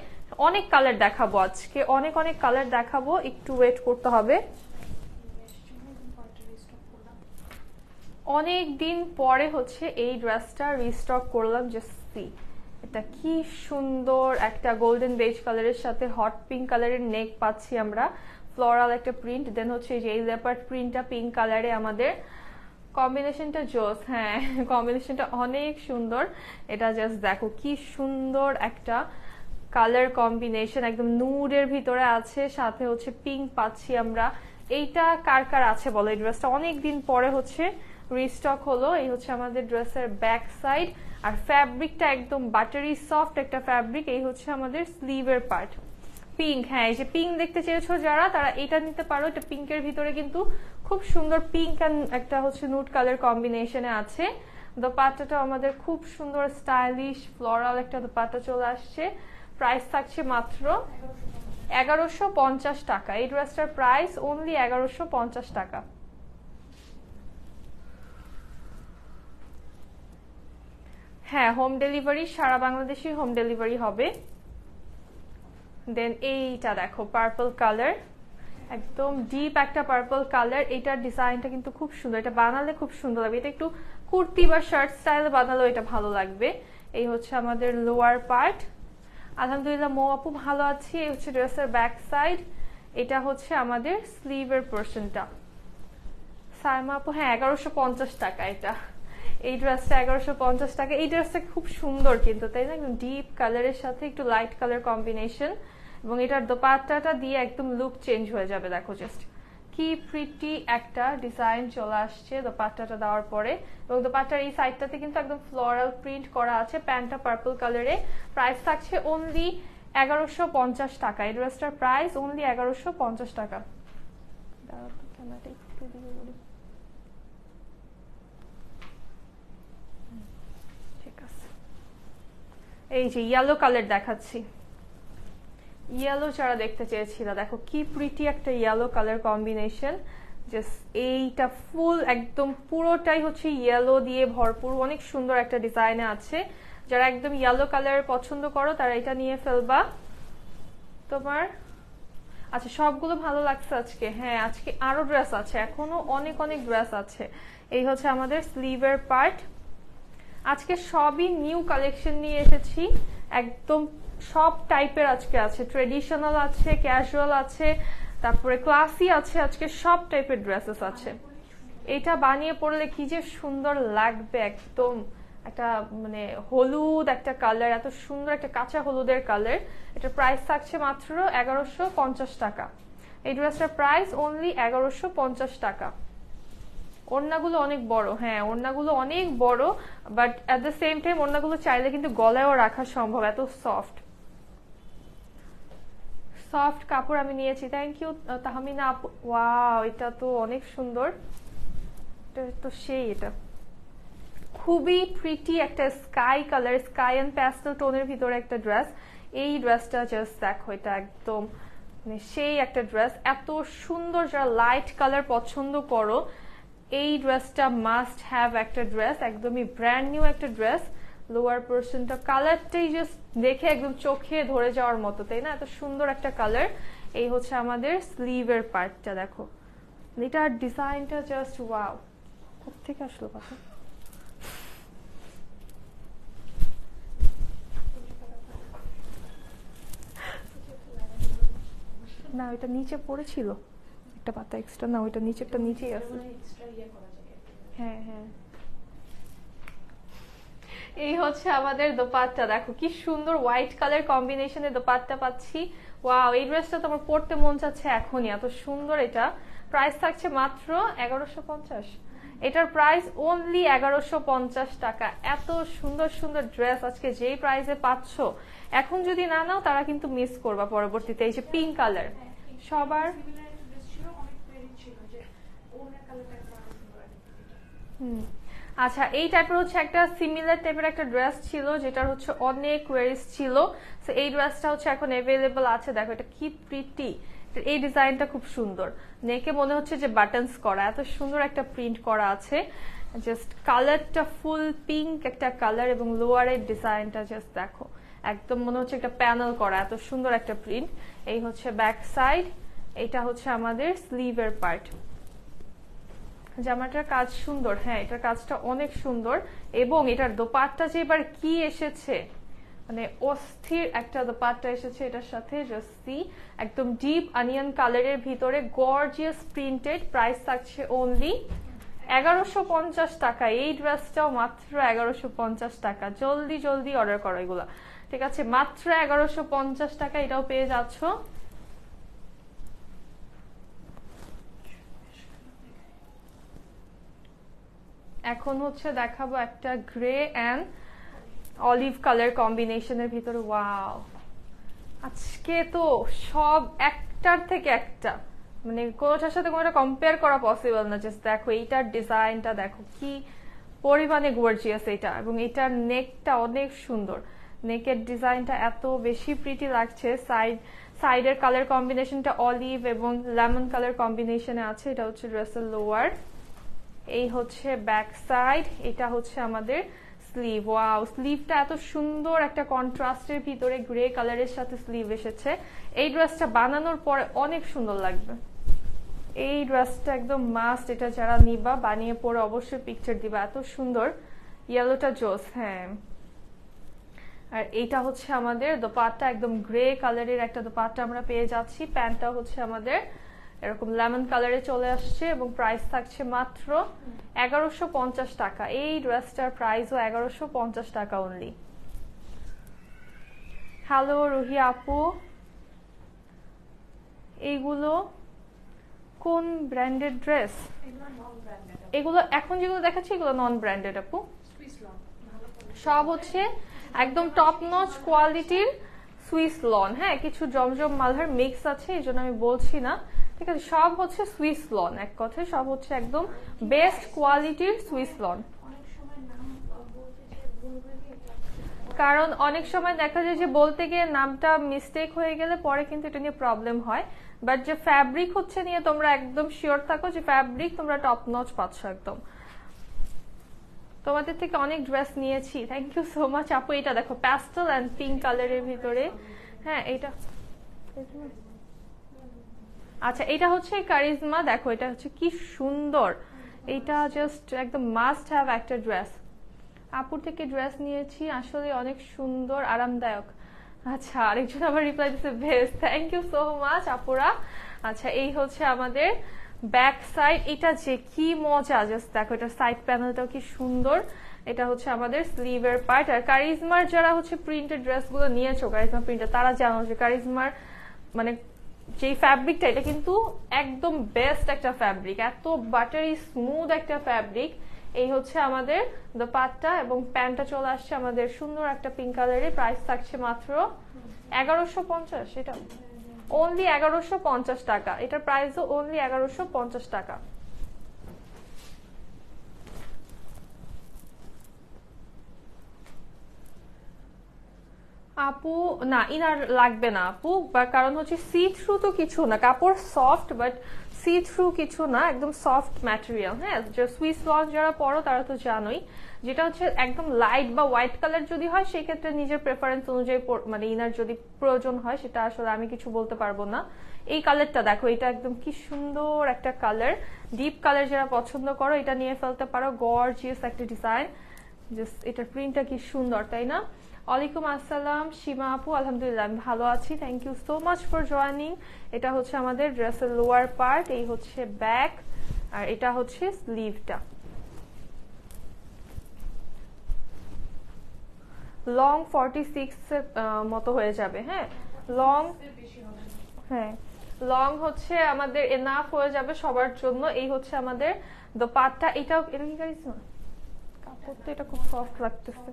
অনেক কালার দেখাবো আজকে, অনেক অনেক কালার দেখাবো, একটু ওয়েট করতে হবে। অনেক দিন পরে হচ্ছে এই ড্রেসটা রিস্টক করলাম। জাস্ট সি, এটা কি সুন্দর একটা গোল্ডেন বেজ কালারের সাথে হট পিঙ্ক কালারের নেক পাচ্ছি আমরা, ফ্লোরাল একটা প্রিন্ট, দেন হচ্ছে এই লেপার্ড প্রিন্টটা পিঙ্ক কালারে আমাদের। কম্বিনেশনটা জোস, হ্যাঁ কম্বিনেশনটা অনেক সুন্দর। এটা জাস্ট দেখো কি সুন্দর একটা কালার কম্বিনেশন, একদম নুডের ভিতরে আছে, সাথে হচ্ছে পিঙ্ক পাচ্ছি আমরা। এইটা কার কার আছে বলো? এই ড্রেসটা অনেকদিন পরে হচ্ছে রিস্টক হলো। এই হচ্ছে আমাদের ড্রেসের ব্যাক সাইড, আর ফ্যাব্রিকটা একদম বাটারি সফট একটা ফ্যাব্রিক। এই হচ্ছে আমাদের স্লিভের পার্ট, পিঙ্ক, হ্যাঁ এই যে পিঙ্ক দেখতে চেয়েছো যারা, তারা এটা নিতে পারো। এটা পিঙ্কের ভিতরে কিন্তু খুব সুন্দর পিঙ্ক অ্যান্ড একটা হচ্ছে নুড কালার কম্বিনেশনে আছে। দোপাট্টাটা আমাদের খুব সুন্দর স্টাইলিশ ফ্লোরাল একটা দোপাট্টা চলে আসছে। প্রাইস থাকছে মাত্র 1150 টাকা। এই ড্রেসটার প্রাইস অনলি 1150 টাকা। হ্যাঁ, হোম ডেলিভারি, সারা বাংলাদেশে হোম ডেলিভারি হবে। দেন এইটা দেখো পার্পল কালার, একদম ডিপ একটা পার্পল কালার। এটার ডিজাইনটা কিন্তু খুব সুন্দর, এটা বানালে খুব সুন্দর লাগবে। এটা একটু কুর্তি বা শার্ট স্টাইলে বানালেও এটা ভালো লাগবে। এই হচ্ছে আমাদের লোয়ার পার্ট। আলহামদুলিল্লাহ মৌ আপু ভালো আছি। এই হচ্ছে ড্রেসের ব্যাক সাইড। এটা হচ্ছে আমাদের স্লিভের পোর্শনটা। সাইমা আপু হ্যাঁ 1150 টাকা এটা। এই ড্রেসটা 1150 টাকা। এই ড্রেসটা খুব সুন্দর কিন্তু, তাই না? একদম ডিপ কালারের সাথে একটু লাইট কালার কম্বিনেশন, এবং এটার দোপাট্টাটা দিয়ে একদম লুক চেঞ্জ হয়ে যাবে। দেখো জাস্ট কি প্রিটি একটা ডিজাইন চলে আসছে দোপাট্টাটা দেওয়ার পরে, এবং দোপাট্টার এই সাইডটাতে কিন্তু একদম ফ্লোরাল প্রিন্ট করা আছে। প্যান্টটা পার্পল কালারে। প্রাইস থাকছে অনলি 1150 টাকা। এই ড্রেসটার প্রাইস অনলি 1150 টাকা। ঠিক আছে, এই যে ইয়েলো কালার দেখাচ্ছি। ইয়েলো যারা দেখতে চেয়েছিল, দেখো কি প্রিটি একটা ইয়েলো কালার কম্বিনেশন। জাস্ট এইটা ফুল একদম পুরোটাই হচ্ছে ইয়েলো দিয়ে ভরপুর, অনেক সুন্দর একটা ডিজাইনে আছে। যারা একদম ইয়েলো কালার পছন্দ করো তারা এটা নিয়ে ফেলবা। তোমার আচ্ছা সবগুলো ভালো লাগছে আজকে? হ্যাঁ আজকে আরো ড্রেস আছে, এখনো অনেক অনেক ড্রেস আছে। এই হচ্ছে আমাদের স্লিভের পার্ট। আজকে সবই নিউ কালেকশন নিয়ে এসেছি, একদম সব টাইপের আজকে আছে। ট্রেডিশনাল আছে, ক্যাজুয়াল আছে, তারপরে ক্লাসি আছে। আজকে সব টাইপের ড্রেসেস আছে। এটা বানিয়ে পরলে কি যে সুন্দর লাগবে, একদম একটা মানে হলুদ একটা কালার, এত সুন্দর একটা কাঁচা হলুদের কালার। এটার প্রাইস থাকছে মাত্র 1150 টাকা। এই ড্রেসটার প্রাইস অনলি 1150 টাকা। ওড়নাগুলো অনেক বড়, হ্যাঁ ওড়নাগুলো অনেক বড়, but at the same time ওড়নাগুলো চাইলে কিন্তু গলায়ও রাখা সম্ভব, এত সফট সফট কাপড় আমি নিয়েছি। থ্যাংক ইউ তাহমিনা আপু। ওয়াও এটা তো অনেক সুন্দর, এটা তো সেই, এটা খুবই প্রিটি একটা sky colour, sky and pastel টোনের ভিতরে একটা ড্রেস। এই ড্রেসটা জাস্ট দেখো, এটা একদম মানে সেই একটা ড্রেস, এত সুন্দর। যারা লাইট কালার পছন্দ করো এই ড্রেসটা মাস্ট হ্যাভ একটা ড্রেস, একদমই ব্র্যান্ড নিউ একটা ড্রেস। লোয়ার পোর্শনটা কালারটাই জাস্ট দেখে একদম চোখে ধরে যাওয়ার মতো, তাই না? এত সুন্দর একটা কালার। এই হচ্ছে আমাদের স্লিভের পার্টটা, দেখো এটার ডিজাইনটা জাস্ট ওয়াও। কোথেকে আসলো কথা? না ওইটা নিচে পড়েছিল একটা পাতা এক্সট্রা, না ওইটা নিচেরটা নিচেই আছে। হ্যাঁ হ্যাঁ, এই হচ্ছে আমাদের দোপাট্টা। দেখো কি সুন্দর হোয়াইট কালার কম্বিনেশনে দোপাট্টা পাচ্ছি। ওয়াও এই ড্রেসটা তোমার পড়তে মন চাচ্ছে এখনই, এত সুন্দর এটা। প্রাইস থাকছে মাত্র 1150। এটার প্রাইস অনলি 1150 টাকা। এত সুন্দর সুন্দর ড্রেস আজকে যেই প্রাইসে পাচ্ছ, এখন যদি না নাও তারা কিন্তু মিস করবা পরবর্তীতে। এই যে পিঙ্ক কালার সবার, আচ্ছা এই টাইপের হচ্ছে একটা সিমিলার টাইপের একটা ড্রেস ছিল যেটার হচ্ছে অনেক কোয়ারিজ ছিল। তো এই ড্রেসটা হচ্ছে এখন অ্যাভেলেবল আছে। দেখো এটা কি প্রিটি, এই ডিজাইনটা খুব সুন্দর। নেকে মনে হচ্ছে যে বাটনস করা, এত সুন্দর একটা প্রিন্ট করা আছে। জাস্ট কালারটা ফুল পিঙ্ক একটা কালার, এবং লোয়ারের ডিজাইনটা জাস্ট দেখো একদম মনে হচ্ছে একটা প্যানেল করা, এত সুন্দর একটা প্রিন্ট। এই হচ্ছে ব্যাক সাইড, এটা হচ্ছে আমাদের স্লিভের পার্ট। জামাটার কাজ সুন্দর, হ্যাঁ এটার কাজটা অনেক সুন্দর, এবং এটার দোপাট্টা যে এবার কি এসেছে, মানে অস্থির একটা দোপাট্টা এসেছে এটার সাথে। জাস্টি একদম ডিপ অনিয়ন কালারের ভিতরে গর্জিয়াস প্রিন্টেড। প্রাইস থাকছে অনলি 1150 টাকা। এই ড্রেসটাও মাত্র 1150 টাকা। জলদি জলদি অর্ডার করো এগুলা, ঠিক আছে? মাত্র 1150 টাকা এটাও পেয়ে যাচ্ছ। এখন হচ্ছে দেখাবো একটা গ্রে অ্যান্ড অলিভ কালার কম্বিনেশনের ভিতরে। ওয়াও আজকে তো সব একটার থেকে একটা, মানে কোনোটার সাথে কোনোটা কম্পেয়ার করা পসিবল না। জাস্ট দেখো এইটার ডিজাইনটা দেখো কি পরিমাণে গর্জিয়াস এটা, এবং এটার নেকটা অনেক সুন্দর। নেকের ডিজাইনটা এত বেশি প্রিটি লাগছে। সাইডের কালার কম্বিনেশনটা অলিভ এবং লেমন কালার কম্বিনেশনে আছে। এটা হচ্ছে ড্রেসের লোয়ার। এই হচ্ছে ব্যাক সাইড, এটা হচ্ছে আমাদের স্লিভ, ওয়াও স্লিভটা এত সুন্দর একটা কন্ট্রাস্টের ভিতরে গ্রে কালারের সাথে স্লিভ এসেছে। এই ড্রেসটা বানানোর পরে অনেক সুন্দর লাগবে। এই ড্রেসটা একদম মাস্ট, এটা যারা নিবা বানিয়ে পরে অবশ্যই পিকচার দিবা, এত সুন্দর। ইয়েলোটা জোস। হ্যাঁ, আর এইটা হচ্ছে আমাদের দোপাট্টা, একদম গ্রে কালারের একটা দোপাট্টা আমরা পেয়ে যাচ্ছি। প্যান্টটা হচ্ছে আমাদের এরকম লেমন কালারে চলে আসছে এবং প্রাইস থাকছে মাত্র 1150 টাকা। এই ড্রেসটার প্রাইসও 1150 টাকা অনলি। হ্যালো রুহি আপু, এইগুলো কোন ব্র্যান্ডেড ড্রেস? এগুলো এখন যেগুলো দেখাচ্ছি এগুলো নন ব্র্যান্ডেড আপু, সব হচ্ছে একদম টপ নচ কোয়ালিটির সুইস লন। হ্যাঁ, কিছু জমজম মালহার মিক্স আছে, এই জন্য আমি বলছি না, ঠিক আছে? সব হচ্ছে সুইস লন, এক কথায় সব হচ্ছে একদম বেস্ট কোয়ালিটির সুইস লন। কারণ অনেক সময় দেখা যায় যে বলতে গিয়ে নামটা মিস্টেক হয়ে গেলে পরে কিন্তু এটা নিয়ে প্রবলেম হয়। বাট যে ফ্যাব্রিক হচ্ছে নিয়ে তোমরা একদম শিওর থাকো যে ফ্যাব্রিক তোমরা টপ নচ পাচ্ছ একদম। তোমাদের থেকে অনেক ড্রেস নিয়েছি, থ্যাংক ইউ সো মাচ আপু। এটা দেখো প্যাস্টেল এন্ড পিঙ্ক কালারের ভিতরে। হ্যাঁ, এটা আচ্ছা, এটা হচ্ছে কারিজমা। দেখো এটা হচ্ছে কি সুন্দর, এটা জাস্ট একদম মাস্ট হ্যাভ একটা ড্রেস। আপুর থেকে ড্রেস নিয়েছি, আসলে অনেক সুন্দর আরামদায়ক। আচ্ছা, আরেকজন আবার রিপ্লাই দিচ্ছে best, thank you so much আপুরা। আচ্ছা, এই হচ্ছে আমাদের ব্যাক সাইড, এটা যে কি মজা, জাস্ট দেখো এটা সাইড প্যানেলটাও কি সুন্দর। এটা হচ্ছে আমাদের স্লিভের পার্ট। আর কারিজমার যারা হচ্ছে প্রিন্টেড ড্রেসগুলো নিয়েছো, কারিজমা প্রিন্টার, তারা জানো যে কারিজমার মানে যে ফ্যাব্রিকটা, এটা কিন্তু একদম বেস্ট একটা ফ্যাব্রিক, এত বাটারি স্মুথ একটা ফ্যাব্রিক। এই হচ্ছে আমাদের দোপাট্টা এবং প্যান্টটা চলে আসছে আমাদের সুন্দর একটা পিঙ্ক কালারের। প্রাইস থাকছে মাত্র 1150। এটা অনলি 1150 টাকা, এটার প্রাইসও অনলি 1150 টাকা। আপু না, ইনার লাগবে না আপু, কারণ হচ্ছে সি থ্রু তো কিছু না, কাপড় সফট বাট সি থ্রু কিছু না, একদম সফট ম্যাটেরিয়াল। হ্যাঁ, যে সুইস লন যারা পরো তারা তো জানোই, যেটা হচ্ছে একদম লাইট বা হোয়াইট কালার যদি হয় সেই ক্ষেত্রে নিজের প্রেফারেন্স অনুযায়ী মানে ইনার যদি প্রয়োজন হয়, সেটা আসলে আমি কিছু বলতে পারবো না। এই কালারটা দেখো, এটা একদম কি সুন্দর একটা কালার, ডিপ কালার যারা পছন্দ করো এটা নিয়ে ফেলতে পারো। গর্জিয়াস একটা ডিজাইন, জাস্ট এটার প্রিন্টটা কি সুন্দর, তাই না? ওয়ালাইকুম আসসালাম সীমা আপু, আলহামদুলিল্লাহ আমি ভালো আছি, thank you so much for joining. এটা হচ্ছে আমাদের ড্রেসের লোয়ার পার্ট, এই হচ্ছে ব্যাক, আর এটা হচ্ছে স্লিভটা। লং 46 এর মতো হয়ে যাবে। হ্যাঁ, লং, হ্যাঁ লং হচ্ছে আমাদের এনাফ হয়ে যাবে সবার জন্য। এই হচ্ছে আমাদের দোপাট্টা, এটাও এটা কি গাইছ না, কাপড় তো এটা খুব সফট লাগতেছে।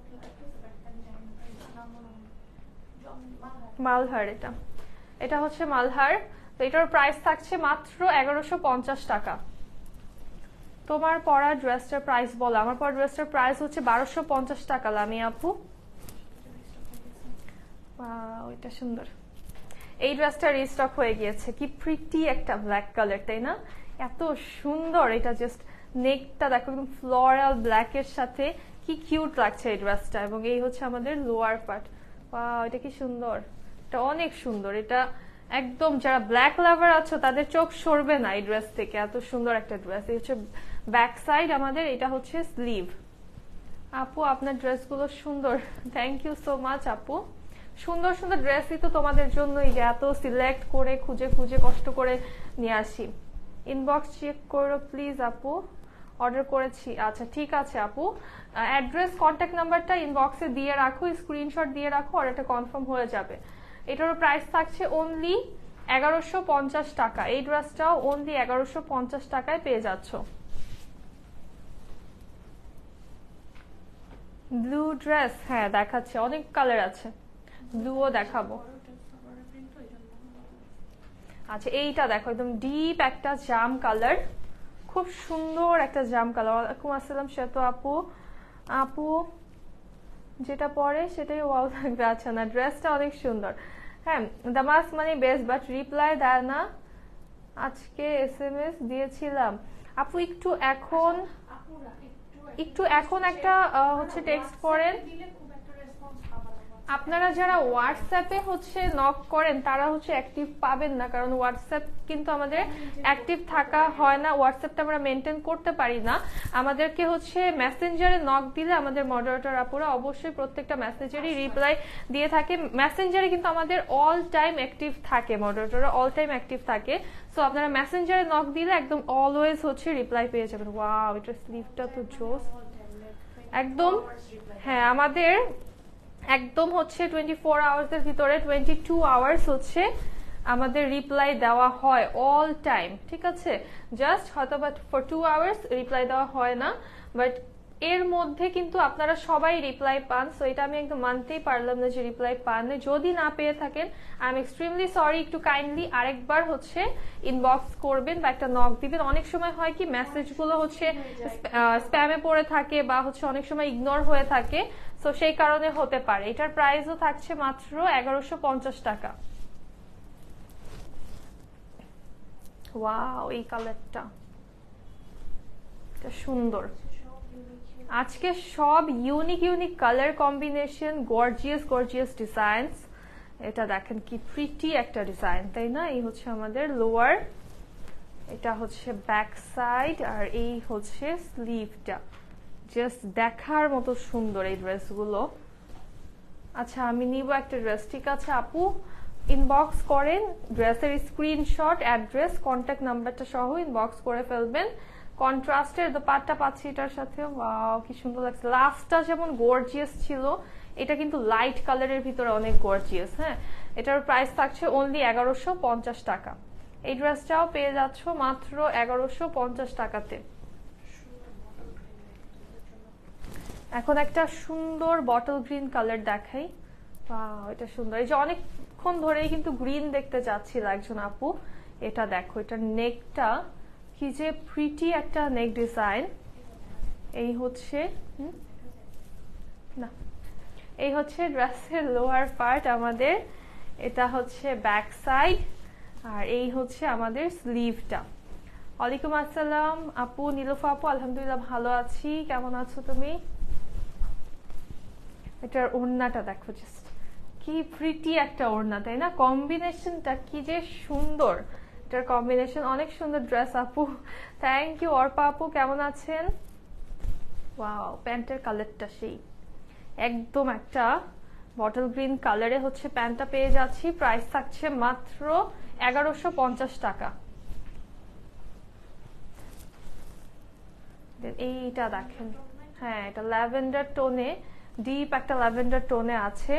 মালহার, এটা এটা হচ্ছে মালহার। তো এটার প্রাইস থাকছে মাত্র 1150 টাকা। তোমার পরা ড্রেসটার প্রাইস বলো। আমার পরা ড্রেসটার প্রাইস হচ্ছে 1250 টাকা লামি আপু। ওইটা সুন্দর, এই ড্রেসটা রিস্টক হয়ে গিয়েছে। কি প্রিটি একটা ব্ল্যাক কালার, তাই না? এত সুন্দর, এটা জাস্ট নেকটা দেখো একদম ফ্লোরাল ব্ল্যাকের সাথে, কি কিউট লাগছে এই ড্রেসটা। এবং এই হচ্ছে আমাদের লোয়ার পার্ট। এটা কি সুন্দর, এটা অনেক সুন্দর। এটা একদম যারা ব্ল্যাক লাভার আছো তাদের চোখ সরবে না এই ড্রেস থেকে, এত সুন্দর একটা ড্রেস। এই হচ্ছে ব্যাক সাইড আমাদের, এটা হচ্ছে স্লিভ। আপু আপনার ড্রেসগুলো সুন্দর, থ্যাংক ইউ সো মাচ আপু। সুন্দর সুন্দর ড্রেসই তো তোমাদের জন্যই যে এত সিলেক্ট করে খুঁজে খুঁজে কষ্ট করে নিয়ে আসি। ইনবক্স চেক করো প্লিজ আপু, অর্ডার করেছি। আচ্ছা ঠিক আছে আপু, অ্যাড্রেস কন্ট্যাক্ট নাম্বারটা ইনবক্সে দিয়ে রাখো, স্ক্রিনশট দিয়ে রাখো, অর্ডারটা কনফার্ম হয়ে যাবে। এটারও প্রাইস থাকছে অনলি 1150 টাকা। এই ড্রেসটাও অনলি 1150 টাকায় পেয়ে যাচ্ছ। ব্লু ড্রেস, হ্যাঁ দেখাচ্ছে, অনেক কালার আছে, ব্লুও দেখাবো। আচ্ছা এইটা দেখো, একদম ডিপ একটা জাম কালার, খুব সুন্দর একটা জাম কালার। ওয়ালাইকুম আসসালাম শ্বেত আপু। আপু যেটা পরে সেটাই ওয়াও থাকবে। আচ্ছা না, ড্রেসটা অনেক সুন্দর। হ্যাঁ, দামাস মানে বেস্ট, বাট রিপ্লাই দেয় না। আজকে SMS দিয়েছিলাম আপু, একটু এখন একটু এখন একটা হচ্ছে টেক্সট করেন। আপনারা যারা হোয়াটসঅ্যাপে হচ্ছে নক করেন তারা হচ্ছে অ্যাক্টিভ পাবেন না, কারণ হোয়াটসঅ্যাপ কিন্তু আমাদের অ্যাক্টিভ থাকা হয় না, হোয়াটসঅ্যাপটা আমরা মেনটেন করতে পারি না। আমাদেরকে হচ্ছে মেসেঞ্জারে নক দিলে আমাদের মডারেটর আপুরা অবশ্যই প্রত্যেকটা মেসেজেরই রিপ্লাই দিয়ে থাকে। মেসেঞ্জারে কিন্তু আমাদের অল টাইম অ্যাক্টিভ থাকে, মডারেটররা অল টাইম অ্যাক্টিভ থাকে। সো আপনারা মেসেঞ্জারে নক দিলে একদম অলওয়েজ হচ্ছে রিপ্লাই পেয়ে যাবেন। ওয়াও, এটা স্লিভটা তো জোস একদম। হ্যাঁ, আমাদের একদম হচ্ছে 24 আওয়ার্সের ভিতরে 22 আওয়ার্স হচ্ছে আমাদের রিপ্লাই দেওয়া হয় অল টাইম, ঠিক আছে। জাস্ট হয়তো বা ফর 2 আওয়ার্স রিপ্লাই দেওয়া হয় না, বাট এর মধ্যে কিন্তু আপনারা সবাই রিপ্লাই পান। সো এটা আমি একদম মানতেই পারলাম না যে রিপ্লাই পান। যদি না পেয়ে থাকেন আই এম এক্সট্রিমলি সরি, একটু কাইন্ডলি আরেকবার হচ্ছে ইনবক্স করবেন বা একটা নক দিবেন। অনেক সময় হয় কি মেসেজগুলো হচ্ছে স্প্যামে পড়ে থাকে বা হচ্ছে অনেক সময় ইগনোর হয়ে থাকে, সো সেই কারণে হতে পারে। এটার প্রাইসও থাকছে মাত্র 1150 টাকা। ওয়াও, এই কালারটা সুন্দর। আজকে সব unique unique colour combination, gorgeous gorgeous designs. এটা দেখেন কি প্রিটি একটা ডিজাইন, তাই না? এই হচ্ছে আমাদের লোয়ার, এটা হচ্ছে ব্যাক সাইড, আর এই হচ্ছে স্লিভটা। জাস্ট দেখার মতো সুন্দর এই ড্রেসগুলো। আচ্ছা, আমি নিব একটা ড্রেস, ঠিক আছে আপু? ইনবক্স করেন, ড্রেসের স্ক্রিনশট, অ্যাড্রেস, কন্ট্যাক্ট নাম্বারটা সহ ইনবক্স করে ফেলবেন। কন্ট্রাস্টের দোপাট্টা পাচ্ছি এটার সাথে। ওয়াও, কি সুন্দর লাগছে। লাস্টটা যেমন গর্জিয়াস ছিল, এটা কিন্তু লাইট কালারের ভিতরে অনেক গর্জিয়াস। হ্যাঁ, এটার প্রাইস থাকছে অনলি 1150 টাকা। এই ড্রেসটাও পেয়ে যাচ্ছ মাত্র 1150 টাকাতে। এখন একটা সুন্দর বটল গ্রিন কালার দেখাই। ওয়াও, এটা সুন্দর। এই যে অনেকক্ষণ ধরেই কিন্তু গ্রিন দেখতে যাচ্ছিল একজন আপু। এটা দেখো, এটা নেকটা কি যে প্রিটি একটা নেক ডিজাইন। এই হচ্ছে না, এই হচ্ছে ড্রেসের লোয়ার পার্ট আমাদের, এটা হচ্ছে ব্যাক সাইড, আর এই হচ্ছে আমাদের স্লিভটা। ওয়ালাইকুম আসসালাম আপু, নীলুফা আপু। আলহামদুলিল্লাহ ভালো আছি, কেমন আছো তুমি? এটার ওড়নাটা দেখো, জাস্ট কি প্রিটি একটা ওড়না, তাই না? কম্বিনেশনটা কি যে সুন্দর, এটার কম্বিনেশন অনেক সুন্দর। ড্রেস আপু, থ্যাংক ইউ। অর্পা আপু কেমন আছেন? ওয়াও, প্যান্টের কালারটা সেই একদম একটা বটল গ্রিন কালারে হচ্ছে প্যান্টটা পেয়ে যাচ্ছি। প্রাইস থাকছে মাত্র 1150 টাকা। এইটা দেখেন, হ্যাঁ এটা ল্যাভেন্ডার টোনে, ডিপ একটা ল্যাভেন্ডার টোনে আছে।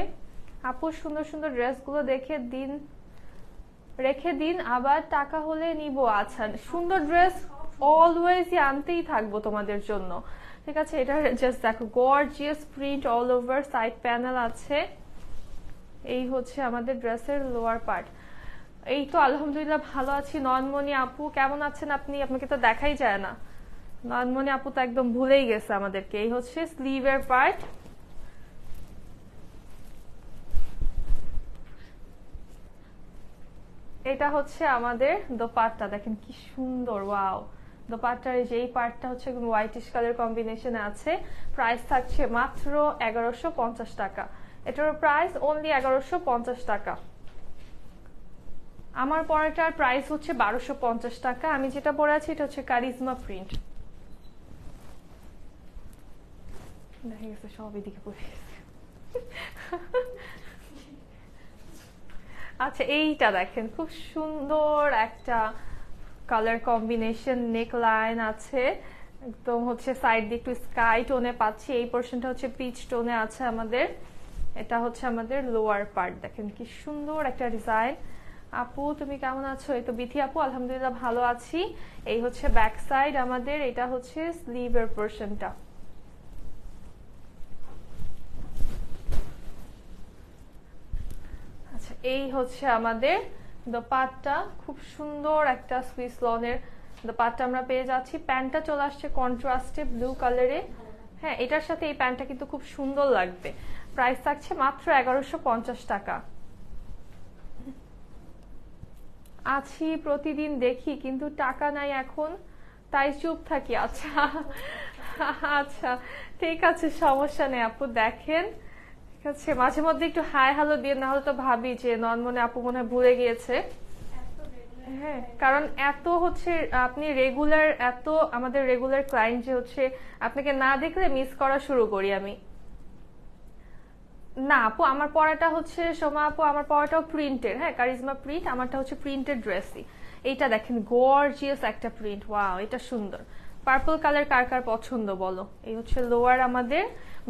আপু সুন্দর সুন্দর ড্রেসগুলো দেখে দিন, রেখে দিন, আবার টাকা হলে নিব। আচ্ছা, সুন্দর ড্রেস অলওয়েজই আনতেই থাকবো তোমাদের জন্য, ঠিক আছে। এটা জাস্ট দেখো, gorgeous print all over, side panel আছে। এই হচ্ছে আমাদের ড্রেসের লোয়ার পার্ট। এই তো আলহামদুলিল্লাহ ভালো আছি। নয়নমণি আপু কেমন আছেন আপনি? আপনাকে তো দেখাই যায় না। নয়নমণি আপু তো একদম ভুলেই গেছে আমাদেরকে। এই হচ্ছে স্লিভের পার্ট। এটা হচ্ছে আমাদের দোপাট্টা, দেখেন কি সুন্দর। ওয়াও, দোপাট্টার যেই পার্টটা হচ্ছে হোয়াইটিশ কালার কম্বিনেশনে আছে। প্রাইস থাকছে মাত্র 1150 টাকা। এটার প্রাইস অনলি 1150 টাকা। আমার পরেটার প্রাইস হচ্ছে 1250 টাকা। আমি যেটা পরে আছি এটা হচ্ছে কারিজমা প্রিন্ট। দেখা গেছে সব এদিকে পড়ে গেছে। আচ্ছা, এইটা দেখেন, খুব সুন্দর একটা কালার কম্বিনেশন, নেক লাইন আছে একদম হচ্ছে সাইড দিয়ে একটু স্কাই টোনে পাচ্ছি। এই পোর্শনটা হচ্ছে পিচ টোনে আছে আমাদের। এটা হচ্ছে আমাদের লোয়ার পার্ট, দেখেন কি সুন্দর একটা ডিজাইন। আপু তুমি কেমন আছো? এই তো বিথি আপু, আলহামদুলিল্লাহ ভালো আছি। এই হচ্ছে ব্যাক সাইড আমাদের, এটা হচ্ছে স্লিভের পোর্শনটা। আচ্ছা, এই হচ্ছে আমাদের দোপাট্টা, খুব সুন্দর একটা সুইস লনের দোপাট্টা আমরা পেয়ে যাচ্ছি। প্যান্টটা চলে আসছে কন্ট্রাস্টে ব্লু কালারে। হ্যাঁ, এটার সাথে এই প্যান্টটা কিন্তু খুব সুন্দর লাগবে। প্রাইস থাকছে মাত্র 1150 টাকা। আছি, প্রতিদিন দেখি, কিন্তু টাকা নাই এখন, তাই চুপ থাকি। আচ্ছা আচ্ছা ঠিক আছে, সমস্যা নেই আপু। দেখেন ঠিক আছে, মাঝে মধ্যে একটু হাই হ্যালো দিয়ে, না হলে তো ভাবি যে ননমনে আপু মনে হয় ভুলে গিয়েছে। হ্যাঁ, কারণ এত হচ্ছে আপনি রেগুলার, এত আমাদের রেগুলার ক্লায়েন্ট যে হচ্ছে আপনাকে না দেখলে মিস করা শুরু করি আমি। না আপু, আমার পড়াটা হচ্ছে সোমা আপু, আমার পড়াটাও প্রিন্টেড। হ্যাঁ, কারিজমা প্রিন্ট, আমারটা হচ্ছে প্রিন্টেড ড্রেসই। এইটা দেখেন গর্জিয়াস একটা প্রিন্ট, ওয়াও এটা সুন্দর। পার্পল কালার কার কার পছন্দ বলো। এই হচ্ছে লোয়ার আমাদের,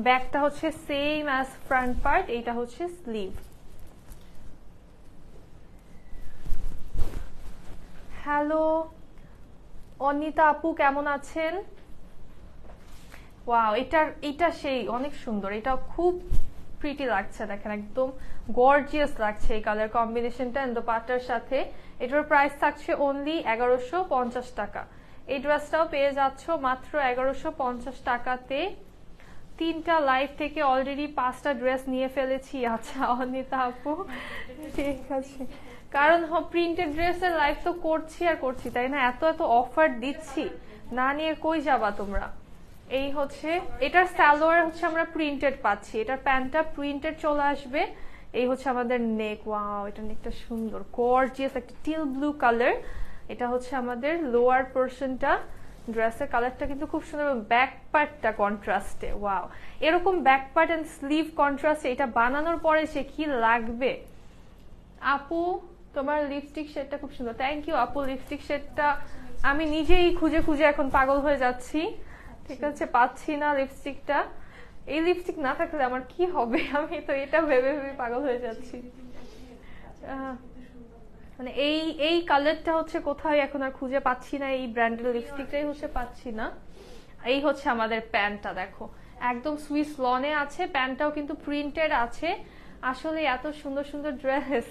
ব্যাকটা হচ্ছে সেম অ্যাজ ফ্রন্ট পার্ট, এইটা হচ্ছে স্লিভ। হ্যালো অনিতা আপু, কেমন আছেন? ওয়াও, এটা সেই অনেক সুন্দর, এটা খুব প্রিটি লাগছে। দেখেন একদম গর্জিয়াস লাগছে এই কালার কম্বিনেশনটা দোপাট্টার সাথে। এটার প্রাইস থাকছে অনলি 1150 টাকা। এই ড্রেসটাও পেয়ে যাচ্ছ মাত্র 1150 টাকাতে। 3টা লাইভ থেকে অলরেডি 5টা ড্রেস নিয়ে ফেলেছি। আচ্ছা অনিতা আপু ঠিক আছে, কারণ প্রিন্টেড ড্রেসের লাইভ তো করছি আর করছি, তাই না? এত এত অফার দিচ্ছি, না নিয়ে কই যাবা তোমরা। এই হচ্ছে এটার সালোয়ার হচ্ছে আমরা প্রিন্টেড পাচ্ছি, এটার প্যান্টটা প্রিন্টেড চলে আসবে। এই হচ্ছে আমাদের নেক, ওয়াও এটা নেকটা সুন্দর গর্জিয়াস একটা টিল ব্লু কালার। এটা হচ্ছে আমাদের লোয়ার পোরশনটা, ড্রেসের কালারটা কিন্তু খুব সুন্দর। ব্যাক পার্টটা কন্ট্রাস্টে, ওয়াও এরকম ব্যাক পার্ট এন্ড স্লিভ কন্ট্রাস্টে এটা বানানোর পরে সে কি লাগবে। আপু তোমার লিপস্টিক শেডটা খুব সুন্দর, থ্যাংক ইউ আপু। লিপস্টিক শেডটা আমি নিজেই খুঁজে খুঁজে এখন পাগল হয়ে যাচ্ছি, ঠিক আছে, পাচ্ছি না লিপস্টিকটা। এই লিপস্টিক না থাকলে আমার কি হবে, আমি তো এটা ভেবে ভেবে পাগল হয়ে যাচ্ছি। মানে এই কালারটা হচ্ছে কোথাও এখন আর খুঁজে পাচ্ছি না, এই ব্র্যান্ডের লিপস্টিকটাই হচ্ছে পাচ্ছি না। এই হচ্ছে আমাদের প্যান্টটা, দেখো একদম সুইস লনে আছে, প্যান্টটাও কিন্তু প্রিন্টেড আছে। আসলে এত সুন্দর সুন্দর ড্রেস,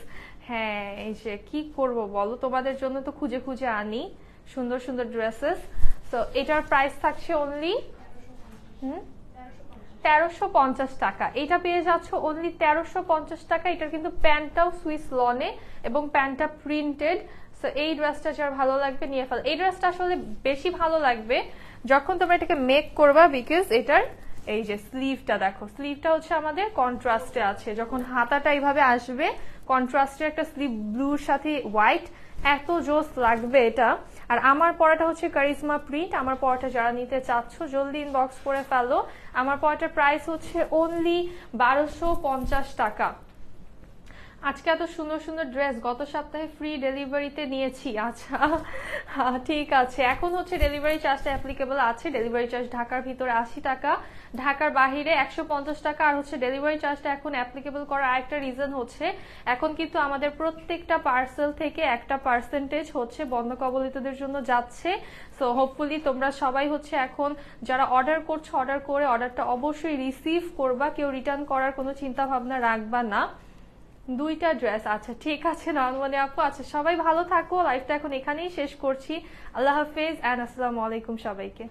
হ্যাঁ এই যে কি করব বলো, তোমাদের জন্য তো খুঁজে খুঁজে আনি সুন্দর সুন্দর ড্রেসেস। তো এটার প্রাইস থাকছে অনলি 1350 টাকা। এটা পেয়ে যাচ্ছ অনলি 1350 টাকা। এটার কিন্তু প্যান্টটাও সুইস লনে এবং প্যান্টটা প্রিন্টেড। সো এই ড্রেসটা যার ভালো লাগবে নিয়ে ফেল। এই ড্রেসটা আসলে বেশি ভালো লাগবে যখন তোমরা এটাকে মেক করবা, বিকজ এটার এই যে স্লিভটা দেখো, স্লিভটা হচ্ছে আমাদের কন্ট্রাস্টে আছে। যখন হাতাটা এইভাবে আসবে, কন্ট্রাস্টের একটা স্লিভ ব্লুর সাথে হোয়াইট, এত জোস লাগবে এটা। আর আমার পড়াটা হচ্ছে কারিজমা প্রিন্ট। আমার পড়াটা যারা নিতে চাচ্ছ জলদি ইনবক্স করে ফেলো। আমার পড়াটার প্রাইস হচ্ছে অনলি 1250 টাকা। আজকে এত সুন্দর সুন্দর ড্রেস গত সপ্তাহে ফ্রি ডেলিভারিতে নিয়েছি। আচ্ছা ঠিক আছে, এখন হচ্ছে ডেলিভারি চার্জটা অ্যাপ্লিকেবল আছে। ডেলিভারি চার্জ ঢাকার ভিতরে 80 টাকা, ঢাকার বাহিরে 150 টাকা। আর হচ্ছে ডেলিভারি চার্জটা এখন অ্যাপ্লিকেবল করার আরেকটা রিজন হচ্ছে এখন কিন্তু আমাদের প্রত্যেকটা পার্সেল থেকে একটা পার্সেন্টেজ হচ্ছে বন্ধ কবলিতদের জন্য যাচ্ছে। সো হোপফুলি তোমরা সবাই হচ্ছে এখন যারা অর্ডার করছো, অর্ডার করে অর্ডারটা অবশ্যই রিসিভ করবা, কেউ রিটার্ন করার কোনো চিন্তা ভাবনা রাখবা না। 2টা ড্রেস, আচ্ছা ঠিক আছে নয়নমণি আপু। আচ্ছা সবাই ভালো থাকো, লাইফটা এখন এখানেই শেষ করছি। আল্লাহ হাফেজ এন্ড আসসালামু আলাইকুম সবাইকে।